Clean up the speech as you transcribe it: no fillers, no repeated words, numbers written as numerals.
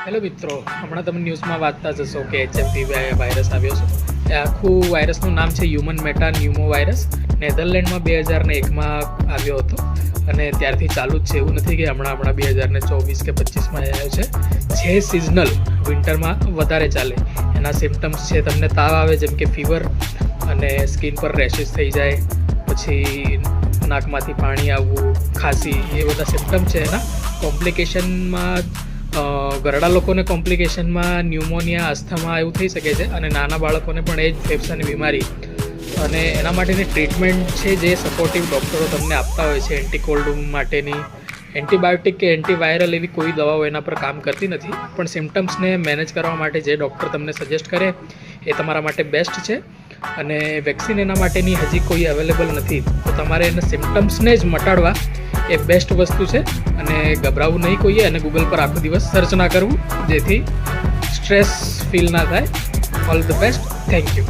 Hello મિત્રો, હમણાં તમે ન્યૂઝમાં વાંચતા જશો કે HMP વાયરસ આવ્યો છે. એ આખું વાયરસનું નામ છે હ્યુમન મેટા ન્યુમો વાયરસ. નેધરલેન્ડમાં 2001માં આવ્યો હતો અને ત્યારથી ચાલુ જ છે. એવું નથી કે હમણાં 2024 કે 25માં આવ્યો છે. જે સિઝનલ વિન્ટરમાં વધારે ચાલે. એના સિમ્ટમ્સ છે, તમને તાવ આવે જેમ કે ફીવર અને સ્કિન પર રેશિસ થઈ જાય, પછી નાકમાંથી પાણી આવવું, ખાંસી, એ બધા સિમ્ટમ છે. એના કોમ્પ્લિકેશનમાં ઘરડા લોકોને કોમ્પ્લિકેશનમાં ન્યુમોનિયા, અસ્થમા એવું થઈ શકે છે અને નાના બાળકોને પણ એ જ ફેફસાની બીમારી. અને એના માટેની ટ્રીટમેન્ટ છે જે સપોર્ટિવ ડૉક્ટરો તમને આપતા હોય છે. એન્ટીકોલ્ડ માટેની એન્ટીબાયોટિક કે એન્ટીવાયરલ એવી કોઈ દવાઓ એના પર કામ કરતી નથી, પણ સિમ્ટમ્સને મેનેજ કરવા માટે જે ડૉક્ટર તમને સજેસ્ટ કરે એ તમારા માટે બેસ્ટ છે. અને વેક્સિન એના માટેની હજી કોઈ અવેલેબલ નથી, તો તમારે એના સિમ્ટમ્સને જ મટાડવા એ બેસ્ટ વસ્તુ છે. અને ગભરાવું નહીં કોઈએ, અને ગૂગલ પર આખો દિવસ સર્ચ ના કરવું, જેથી સ્ટ્રેસ ફીલ ના થાય. All the best. Thank you.